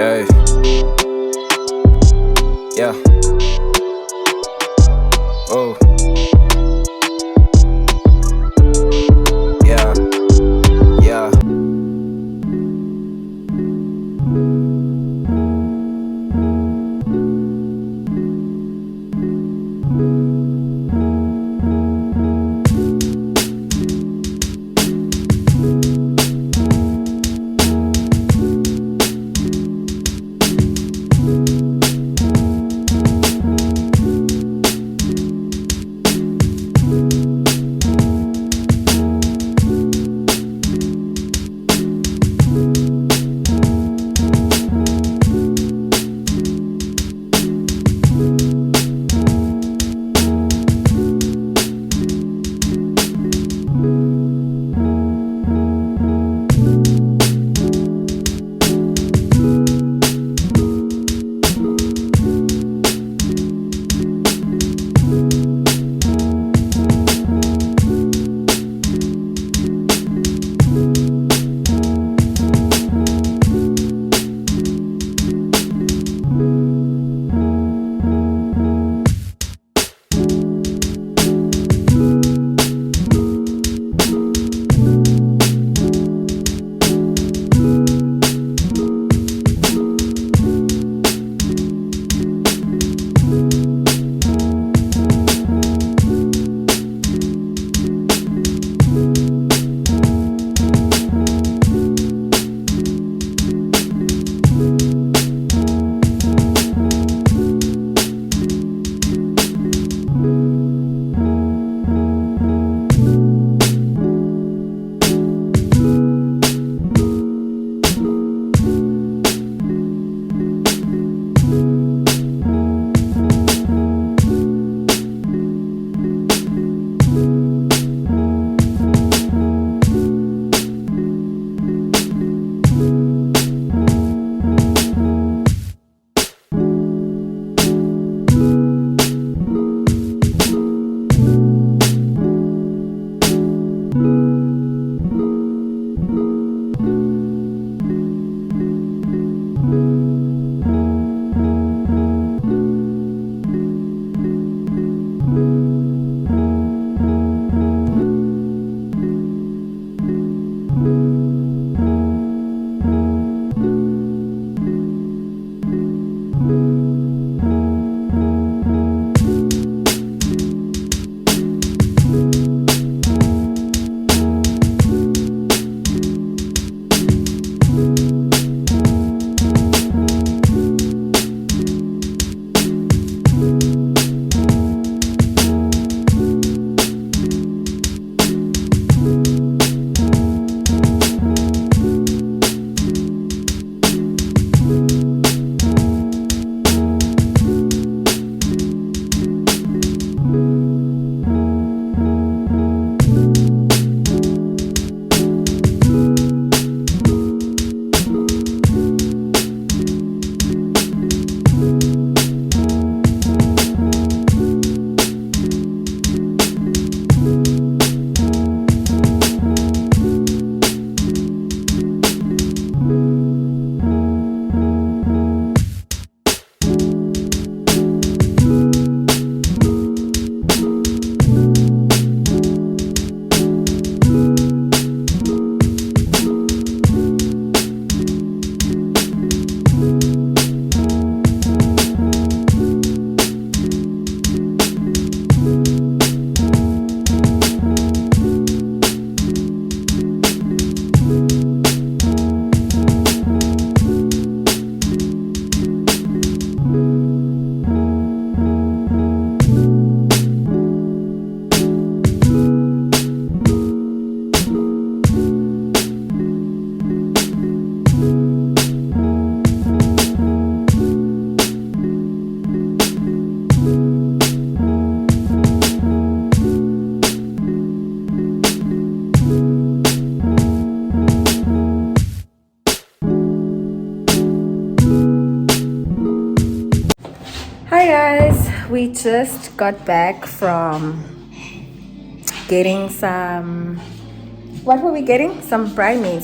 Hey, yeah, oh, yeah, yeah. Hi guys, we just got back from getting some. What were we getting? Some braai meat.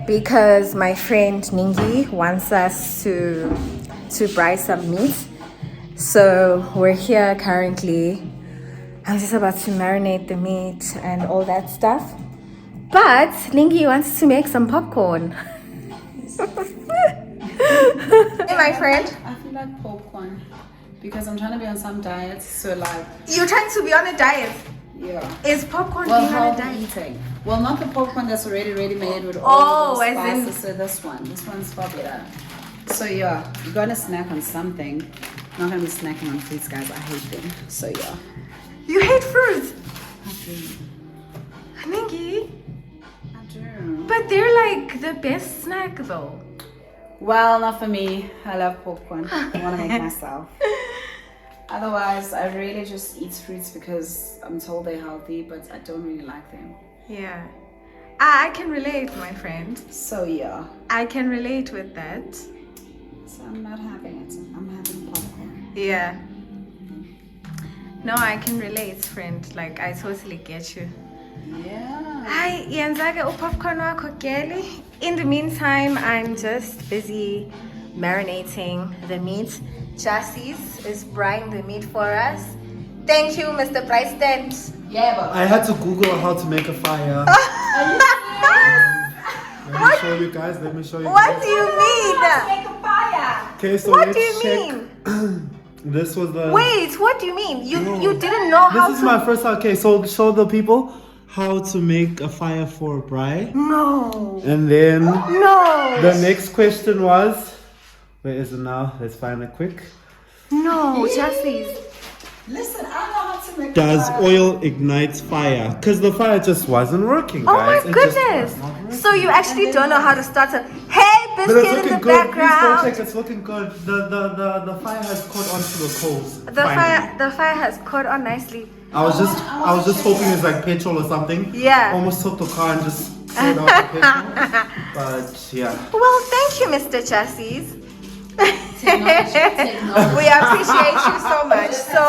because my friend Ningi wants us to braai some meat. So we're here currently. I'm just about to marinate the meat and all that stuff. But Ningi wants to make some popcorn. Hey, my friend. I feel like popcorn because I'm trying to be on some diets. So like, You're trying to be on a diet. yeah. Is popcorn Well, being on a healthy diet? eating. Well, not the popcorn that's already ready-made with all the as in- spices. So this one. This one's far better. So yeah, you're gonna snack on something. I'm not gonna be snacking on fruits, guys. I hate them. So yeah. You hate fruit, I do. Ningi. I do. But they're like the best snack though. Well, not for me. I love popcorn. I want to make myself. Otherwise, I really just eat fruits because I'm told they're healthy, but I don't really like them. Yeah. I can relate, my friend. So yeah. I can relate with that. So I'm not having it. I'm having popcorn. Yeah. No, I can relate, friend. Like, I totally get you. Yeah. Hi, Ianzaga popcorn wakho Kaale. In the meantime, I'm just busy marinating the meat. Jassie's is frying the meat for us. Thank you, Mr. Price Tent. Yeah, but I had to Google how to make a fire. Let me show you guys. Let me show you. What do you mean? Okay, so What let's do you check. mean? This was the. Wait, what do you mean? You didn't know how This is to... my first time. Okay, so show the people how to make a fire for a braai. No. And then No. the next question was, where is it now? Let's find it quick. No, Jassie's. listen, I know how to make Does fire. oil ignite fire? Because the fire just wasn't working, Oh my guys. It just goodness. was not working. So you actually don't know how to start a... Hey, But it's biscuit in looking the good. Please go background. check. It's looking good. The fire has caught onto the coals. The fire has caught on nicely. I was just hoping it's like petrol or something. Yeah. Almost took the car and just poured out the petrol. But yeah. Well, thank you, Mr. Jassie's. Technology. We appreciate you so much. So,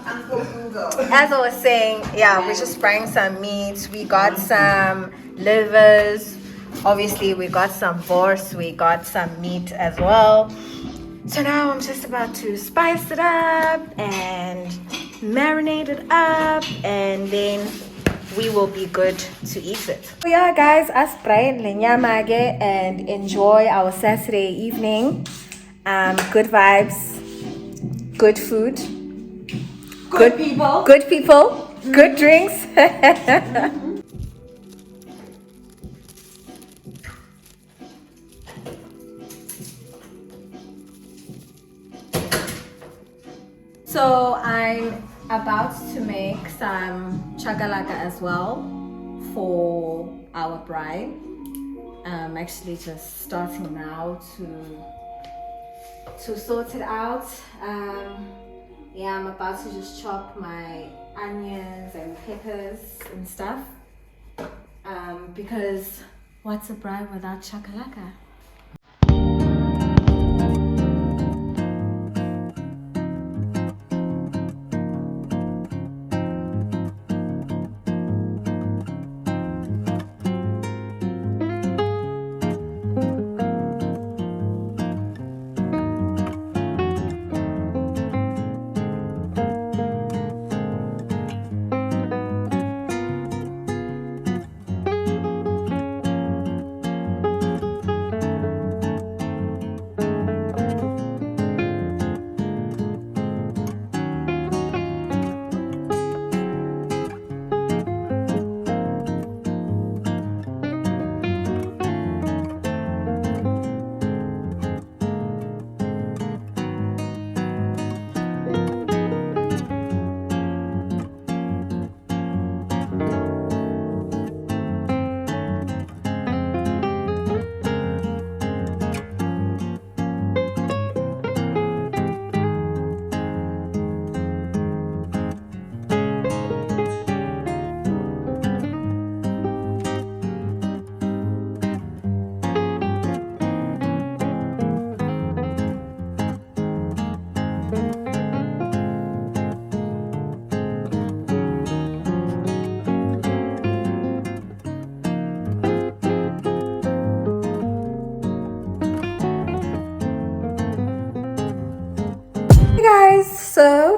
Uncle Google. as I was saying, yeah, we're just frying some meat. We got some livers. Obviously, we got some boars. We got some meat as well. So now I'm just about to spice it up and marinate it up, and then we will be good to eat it. So yeah, guys, us braai lenyamage and enjoy our Saturday evening. Good vibes, good food, good people, good drinks. So I'm about to make some chakalaka as well for our braai. I'm actually just starting now to sort it out. Yeah, I'm about to just chop my onions and peppers and stuff. Because what's a braai without chakalaka?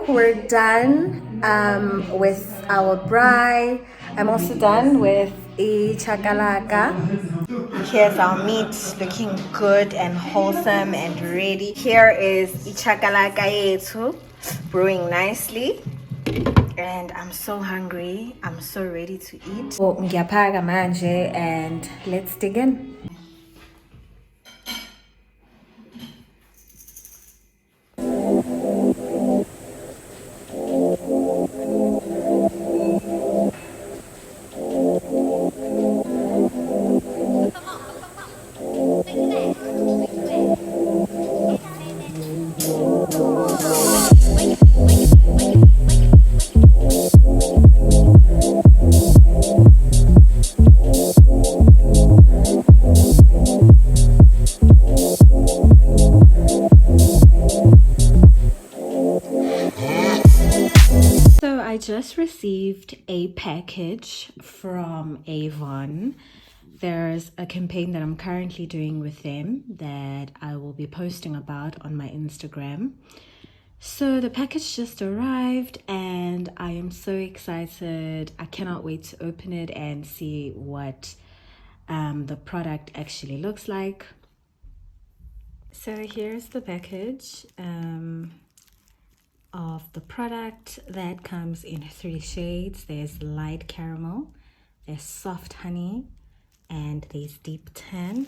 we're done with our braai. I'm also done with a chakalaka. Here's our meat looking good and wholesome and ready. Here is chakalaka yetu brewing nicely. And I'm so hungry. I'm so ready to eat. Oh, ngiyaphaka manje and let's dig in. So I just received a package from Avon. There's a campaign that I'm currently doing with them that I will be posting about on my Instagram. So the package just arrived and I am so excited. I cannot wait to open it and see what the product actually looks like. So here's the package of the product that comes in 3 shades. There's light caramel, there's soft honey, and there's deep tan.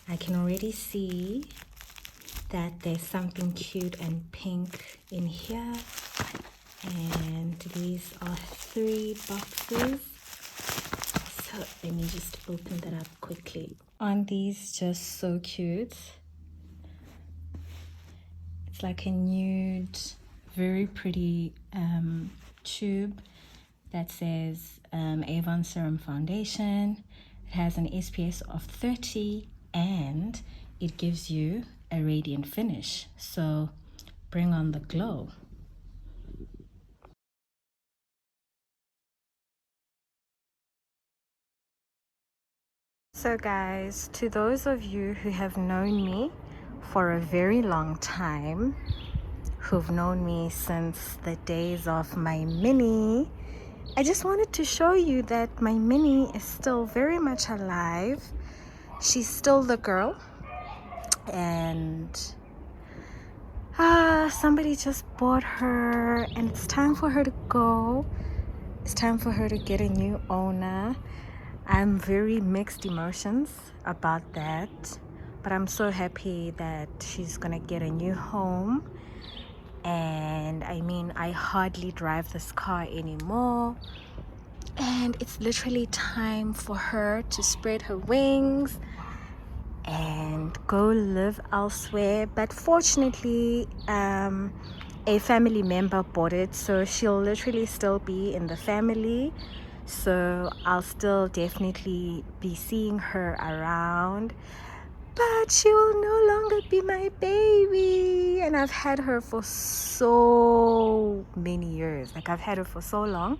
I can already see that there's something cute and pink in here. And these are 3 boxes. So let me just open that up quickly. Aren't these just so cute? It's like a nude, very pretty tube that says Avon Serum Foundation. It has an SPF of 30 and it gives you a radiant finish. So bring on the glow. So guys, to those of you who have known me for a very long time, who've known me since the days of my mini, I just wanted to show you that my mini is still very much alive. She's still the girl, and somebody just bought her and it's time for her to go. It's time for her to get a new owner. I'm very mixed emotions about that, but I'm so happy that she's gonna get a new home. And I mean, I hardly drive this car anymore, and it's literally time for her to spread her wings and go live elsewhere. But fortunately, a family member bought it, so she'll literally still be in the family. So I'll still definitely be seeing her around, but she will no longer be my baby. And I've had her for so many years. Like, I've had her for so long,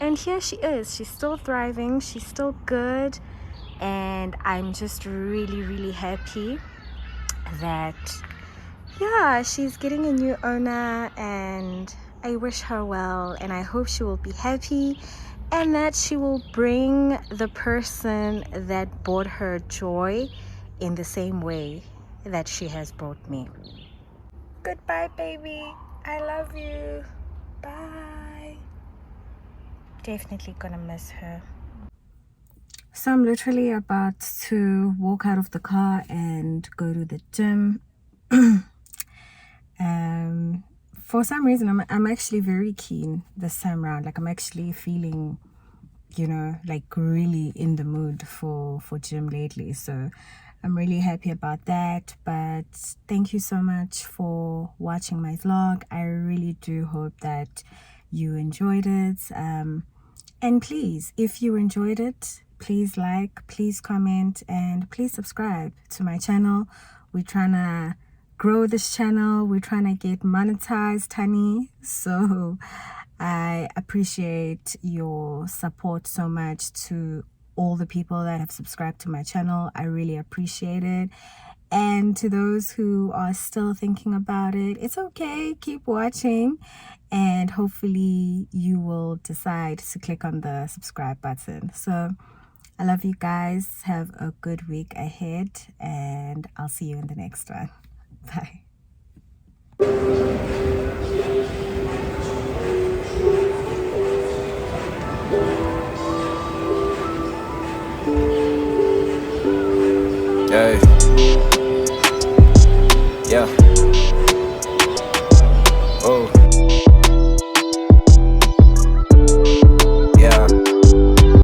and here she is. She's still thriving, she's still good, and I'm just really happy that, yeah, she's getting a new owner, and I wish her well, and I hope she will be happy and that she will bring the person that brought her joy in the same way that she has brought me. Goodbye, baby. I love you. Bye. Definitely gonna miss her. So I'm literally about to walk out of the car and go to the gym. For some reason, I'm actually very keen this time around. Like, I'm actually feeling, you know, like really in the mood for gym lately. So I'm really happy about that. But thank you so much for watching my vlog. I really do hope that you enjoyed it. And please, if you enjoyed it, please like, please comment, and please subscribe to my channel. We're trying to grow this channel. We're trying to get monetized, honey. So I appreciate your support so much. To all the people that have subscribed to my channel, I really appreciate it. And to those who are still thinking about it, it's okay. Keep watching. And hopefully you will decide to click on the subscribe button. So I love you guys. Have a good week ahead. And I'll see you in the next one. Bye. Hey. Yeah.